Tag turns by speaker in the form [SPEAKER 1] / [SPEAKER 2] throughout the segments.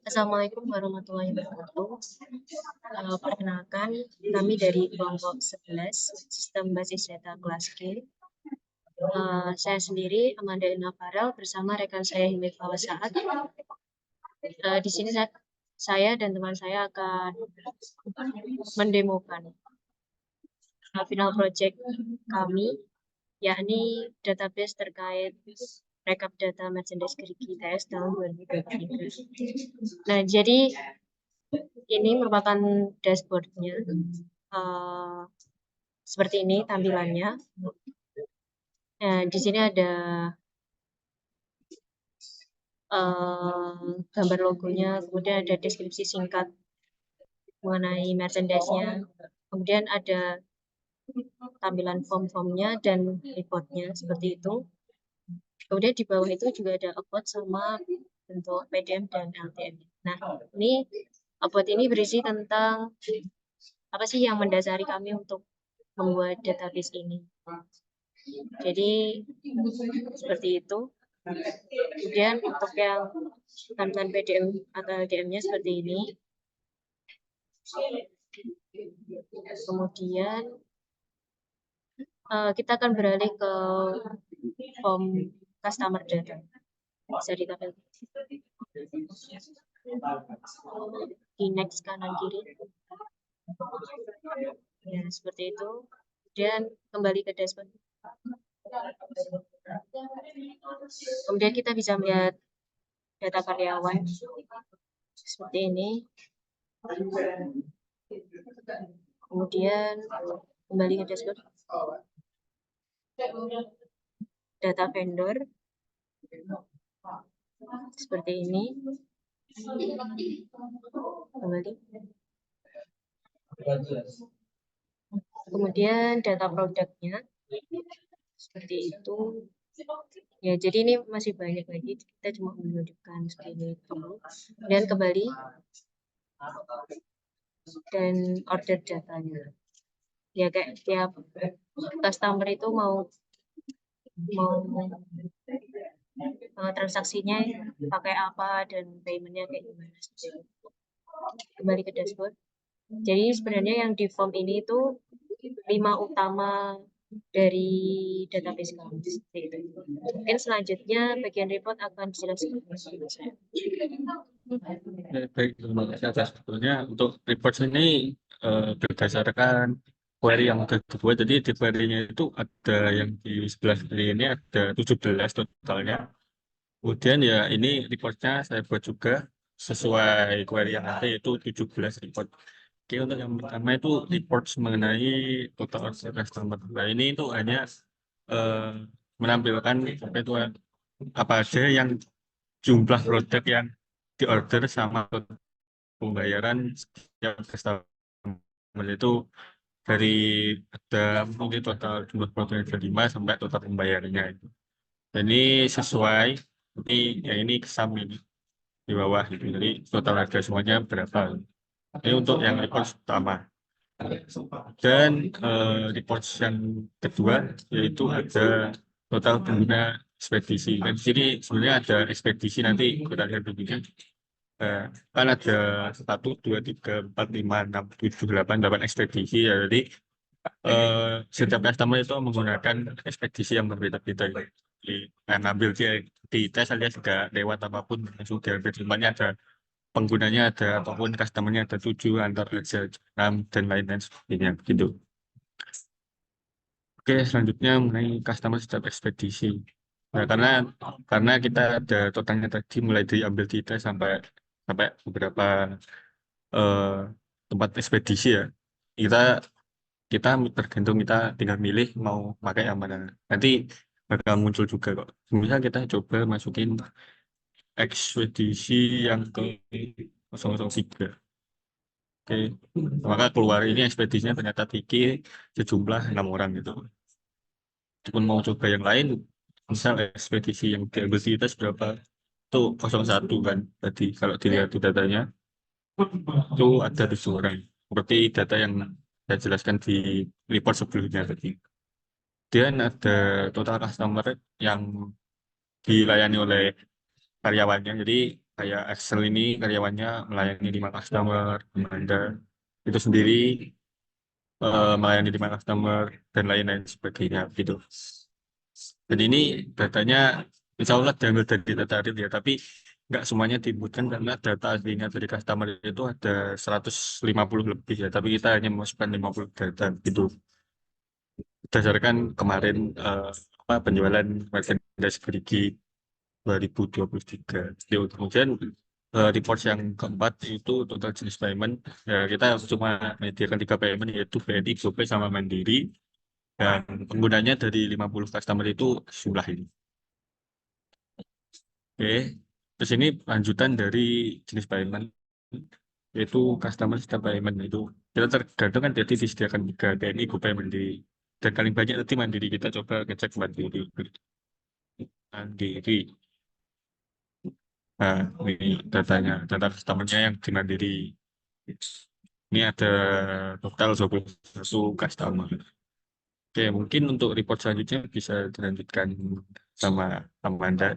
[SPEAKER 1] Assalamualaikum warahmatullahi wabarakatuh. Perkenalkan, kami dari kelompok 11 Sistem Basis Data kelas G. Saya sendiri, Amanda Elna Farel, bersama rekan saya Himit Fawasaat. Di sini saya dan teman saya akan mendemokan final project kami, yakni database terkait rekap data merchandise Gerigi ITS tahun 2023. Nah, jadi ini merupakan dashboardnya. Seperti ini tampilannya. Di sini ada gambar logonya, kemudian ada deskripsi singkat mengenai merchandise-nya, kemudian ada tampilan form-formnya dan reportnya seperti itu. Kemudian di bawah itu juga ada upload sama bentuk PDF dan LTM. Nah, ini upload ini berisi tentang apa sih yang mendasari kami untuk membuat database ini. Jadi seperti itu. Kemudian untuk yang tampilan PDF atau LDM-nya seperti ini. Kemudian kita akan beralih ke form customer data. Bisa ditampilkan di next kanan kiri. Ya, seperti itu. Kemudian kembali ke dashboard. Kemudian kita bisa melihat data karyawan seperti ini. Kemudian kembali ke dashboard. Data vendor seperti ini. Kembali. Kemudian data produknya seperti itu. Ya, jadi ini masih banyak lagi. Kita cuma menunjukkan seperti ini dulu. Dan kembali dan order datanya. Ya, kayak tiap customer itu mau transaksinya pakai apa dan paymentnya kayak gimana. Kembali ke dashboard. Jadi sebenarnya yang di form ini itu 5 utama dari database kami. Mungkin selanjutnya bagian report akan dijelaskan.
[SPEAKER 2] Baik, terima kasih atas waktunya. Untuk report ini berdasarkan query yang sudah dibuat. Jadi di query-nya itu ada yang di sebelah kiri ini ada 17 totalnya. Kemudian ya ini reportnya saya buat juga sesuai query yang ada, yaitu 17 report. Oke, untuk yang pertama itu report mengenai total order customer. Nah, ini itu hanya menampilkan itu apa aja yang jumlah produk yang diorder sama pembayaran setiap customer itu dari ada mungkin total jumlah produk yang ada 5 sampai total pembayarannya itu. Dan ini sesuai ini kesam ini di bawah gitu. Jadi total harga semuanya berapa. Ini untuk yang report pertama. Dan report yang kedua yaitu ada total pengguna ekspedisi. Dan di sini sebenarnya ada ekspedisi nanti kita lihat begini. Kan ada 1, 2, 3, 4, 5, 6, 7, 8 ekspedisi ya. Jadi setiap customer itu menggunakan ekspedisi yang berbeda-beda. Ngambil dia di tes alias sudah lewat apapun langsung diambil, cumannya ada penggunanya ada ataupun customernya ada 7, antar aja 6 dan lain-lain sebagainya gitu. Oke, selanjutnya mengenai customer setiap ekspedisi. Nah, karena kita ada totalnya tadi mulai diambil di tes sampai beberapa eh, tempat ekspedisi ya. Kita kita tergantung, kita tinggal milih mau pakai yang mana. Nanti bakal muncul juga kok. Misal kita coba masukin ekspedisi yang ke 003. Oke, maka keluar ini ekspedisinya ternyata Tiki sejumlah 6 orang gitu. Ataupun mau coba yang lain, misal ekspedisi yang diambil di tes berapa? Itu 01 kan. Tadi kalau dilihat di datanya, itu ada 7 orang. Seperti data yang saya jelaskan di report sebelumnya tadi. Dan ada total customer yang dilayani oleh karyawannya. Jadi kayak Excel ini karyawannya melayani 5 customer, Amanda itu sendiri melayani 5 customer dan lain-lain sebagainya gitu. Dan ini datanya insya Allah diambil dari data real ya, tapi nggak semuanya diinputkan karena data aslinya dari customer itu ada 150 lebih ya, tapi kita hanya memasukkan 50 data gitu. Berdasarkan kemarin penjualan merchandise Gerigi 2023. Jadi, kemudian report yang keempat itu total jenis payment. Ya, kita cuma menyediakan 3 payment yaitu BNI, GoPay, sama Mandiri. Dan penggunanya dari 50 customer itu jumlah ini. Oke, terus ini lanjutan dari jenis payment yaitu customer system payment itu kita tergantung kan jadi disediakan 3 BNI, GoPay, Mandiri. Dan paling banyak nanti Mandiri, kita coba ngecek Mandiri. Mandiri. Nah, ini datanya, data customer-nya yang di Mandiri. Ini ada total 21 customer. Oke, mungkin untuk report selanjutnya bisa dilanjutkan sama Amanda.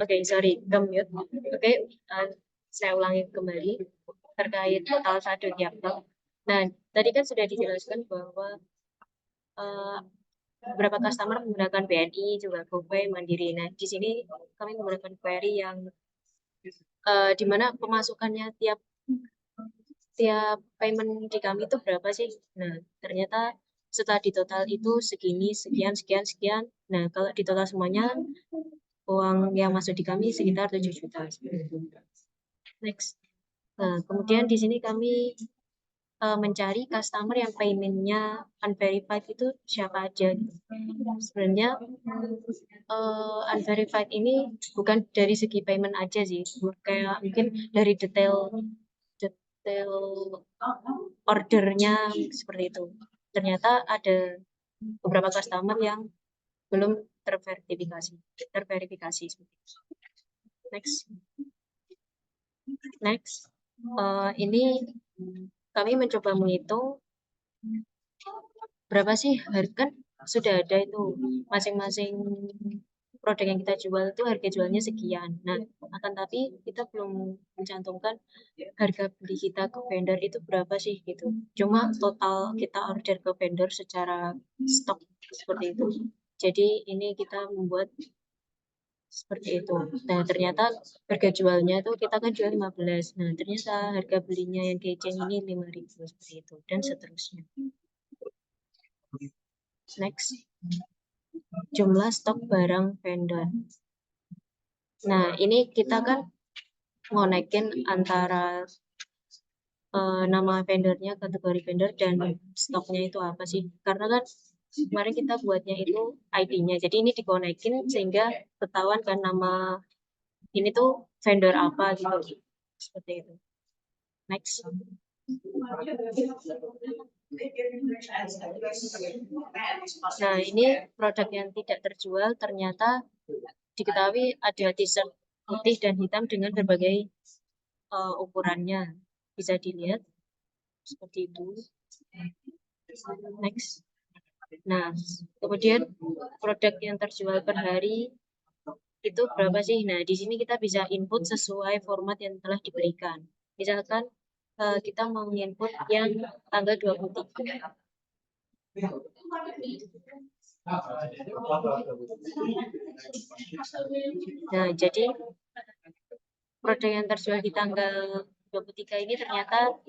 [SPEAKER 1] Oke, sorry, ke-mute. Oke, saya ulangi kembali terkait total saldo tiap bank. Nah, tadi kan sudah dijelaskan bahwa eh, beberapa customer menggunakan BNI, juga GoPay, Mandiri. Nah, di sini kami menggunakan query yang di mana pemasukannya tiap tiap payment di kami itu berapa sih? Nah, ternyata setelah di total itu segini, sekian, sekian, sekian. Nah, kalau di total semuanya, uang yang masuk di kami sekitar 7 juta. Next. Nah, kemudian di sini kami mencari customer yang paymentnya unverified itu siapa aja. Sebenarnya unverified ini bukan dari segi payment aja sih, kayak mungkin dari detail ordernya seperti itu. Ternyata ada beberapa customer yang belum terverifikasi. Next. Ini kami mencoba menghitung berapa sih harga, kan sudah ada itu masing-masing produk yang kita jual itu harga jualnya sekian. Nah, akan tapi kita belum mencantumkan harga beli kita ke vendor itu berapa sih gitu. Cuma total kita order ke vendor secara stok seperti itu. Jadi ini kita membuat seperti itu. Nah, ternyata harga jualnya itu kita kan jual 15. Nah, ternyata harga belinya yang keceng ini 5.000 seperti itu dan seterusnya. Next. Jumlah stok barang vendor. Nah, ini kita kan ngonekin antara nama vendornya, kategori vendor, dan stoknya itu apa sih. Karena kan kemarin kita buatnya itu ID-nya. Jadi ini dikonekin sehingga ketahuan kan nama ini tuh vendor apa gitu. Seperti itu. Next. Nah, ini produk yang tidak terjual ternyata diketahui ada t-shirt putih dan hitam dengan berbagai ukurannya. Bisa dilihat seperti itu. Next. Nah, kemudian produk yang terjual per hari itu berapa sih? Nah, di sini kita bisa input sesuai format yang telah diberikan. Misalkan kita mau input yang tanggal 23. Nah, jadi produk yang terjual di tanggal 23 ini ternyata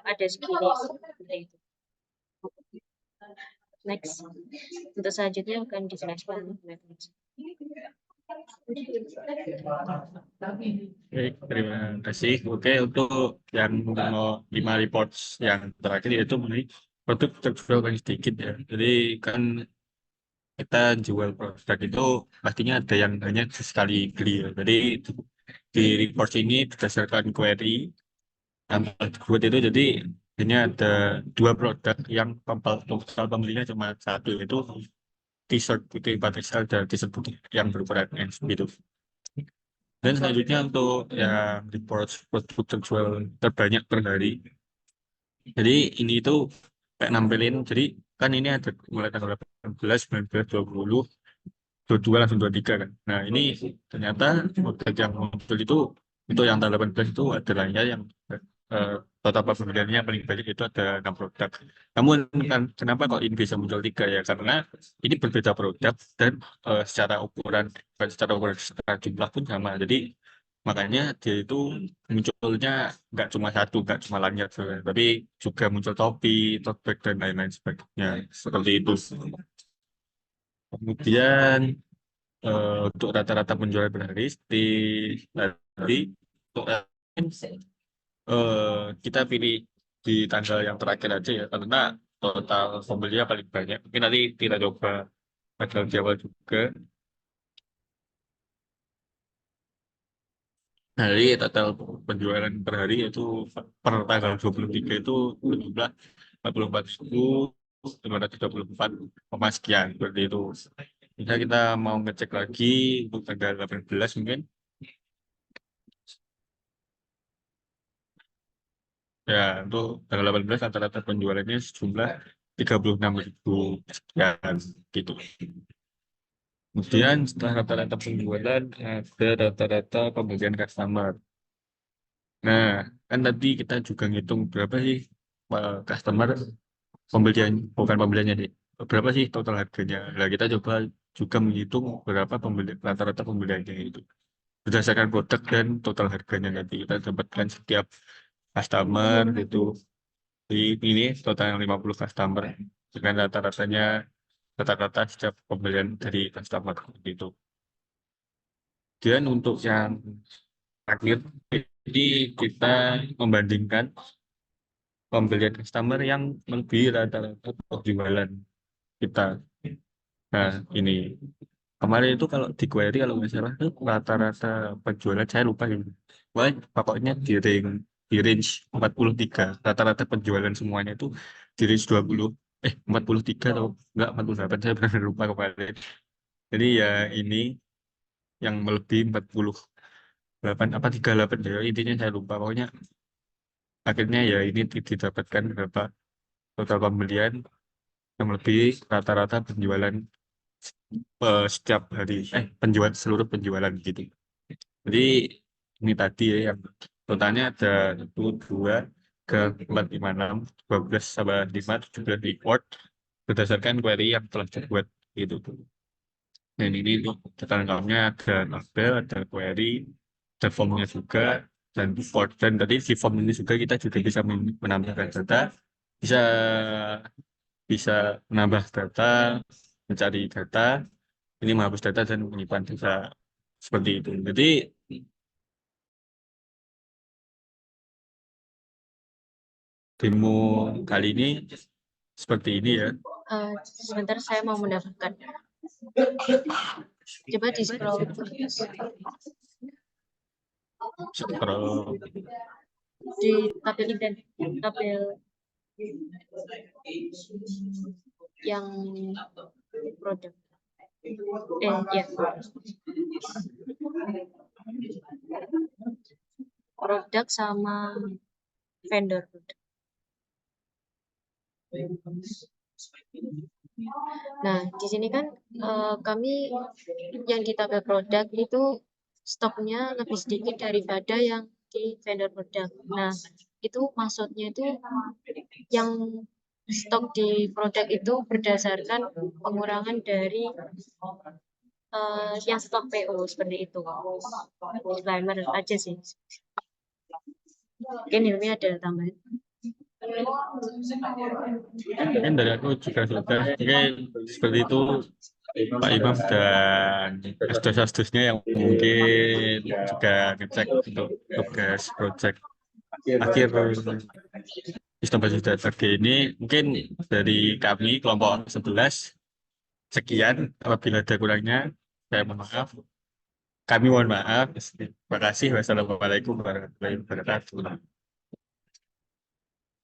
[SPEAKER 1] ada segini seperti itu. Next. Untuk selanjutnya akan dijelaskan oleh
[SPEAKER 2] Oke, terima kasih. Oke, untuk yang 5 reports yang terakhir yaitu mengenai produk terjual paling sedikit ya. Jadi kan kita jual produk itu pastinya ada yang hanya sekali beli ya. Jadi di report ini berdasarkan query yang tersebut itu jadi ini ada 2 produk yang total pembelinya cuma satu, yaitu t-shirt putih Patricia dan t-shirt putih yang berukuran S gitu. Dan selanjutnya untuk yang report produk terjual terbanyak per hari. Jadi ini itu kayak nampilin, jadi kan ini ada mulai tanggal 18, 19, 20, 22 langsung 23 kan. Nah ini ternyata produk yang muncul itu untuk yang tanggal 18 itu adalah yang eh, total pembeliannya paling banyak itu ada 6 produk. Namun kan kenapa kok ini bisa muncul 3 ya? Karena ini berbeda produk dan secara ukuran, secara jumlah pun sama. Jadi makanya dia itu munculnya nggak cuma satu, nggak cuma lanyard, tapi juga muncul topi, tote bag dan lain-lain sebagainya. Seperti itu. Kemudian untuk rata-rata penjualan per hari di tadi untuk kita pilih di tanggal yang terakhir aja ya karena total pembelinya paling banyak. Mungkin nanti kita coba tanggal di awal juga. Nah, jadi total penjualan per hari itu per tanggal 23 itu berjumlah 44.524 sekian seperti itu. Bisa kita mau ngecek lagi untuk tanggal 18 mungkin. Ya, untuk tanggal 18 rata-rata penjualannya sejumlah 36.000 sekian gitu. Kemudian setelah rata-rata penjualan ada rata-rata pembelian customer. Nah, kan tadi kita juga ngitung berapa sih customer pembelian, bukan pembeliannya deh. Berapa sih total harganya? Nah, kita coba juga menghitung berapa rata-rata pembeliannya itu. Berdasarkan produk dan total harganya nanti kita dapatkan setiap customer itu di ini total 50 customer dengan rata-rata setiap pembelian dari customer gitu. Dan untuk yang terakhir, jadi kita membandingkan pembelian customer yang melebihi rata-rata penjualan kita. Nah, ini kemarin itu kalau di query kalau nggak salah itu rata-rata penjualan saya lupa ini. Wah, pokoknya di range 43. Rata-rata penjualan semuanya itu di range 43 atau enggak 48, saya benar lupa kemarin. Jadi ya ini yang melebihi 48 apa 38 ya intinya saya lupa. Pokoknya akhirnya ya ini didapatkan berapa total pembelian yang lebih rata-rata penjualan setiap hari penjualan seluruh penjualan gitu. Jadi ini tadi ya yang totalnya ada 1, 2, ke 4, 5, 6, 12, sampai 5, 17 report berdasarkan query yang telah dibuat gitu. Dan ini untuk data lengkapnya ada tabel, ada query, ada formnya juga, dan report. Dan tadi di form ini juga kita juga bisa menambahkan data, bisa bisa menambah data, mencari data, ini menghapus data dan menyimpan data seperti itu. Jadi demo kali ini seperti ini ya.
[SPEAKER 1] sebentar saya mau mendapatkan. Coba di scroll
[SPEAKER 2] Scroll
[SPEAKER 1] di tabel yang produk. Ya. Produk sama vendor. Nah, di sini kan kami yang di tabel produk itu stoknya lebih sedikit daripada yang di vendor produk. Nah, itu maksudnya itu yang stok di produk itu berdasarkan pengurangan dari yang stok PO seperti itu. Disclaimer aja sih. Mungkin ini ada tambahan.
[SPEAKER 2] Mungkin dari aku juga sudah. Oke, seperti itu Pak Imam dan asdos-asdosnya yang mungkin juga ngecek untuk tugas project akhir sistem basis data G ini. Mungkin dari kami kelompok 11 sekian. Apabila ada kurangnya, saya mohon maaf. Kami mohon maaf. Terima kasih. Wassalamualaikum warahmatullahi wabarakatuh.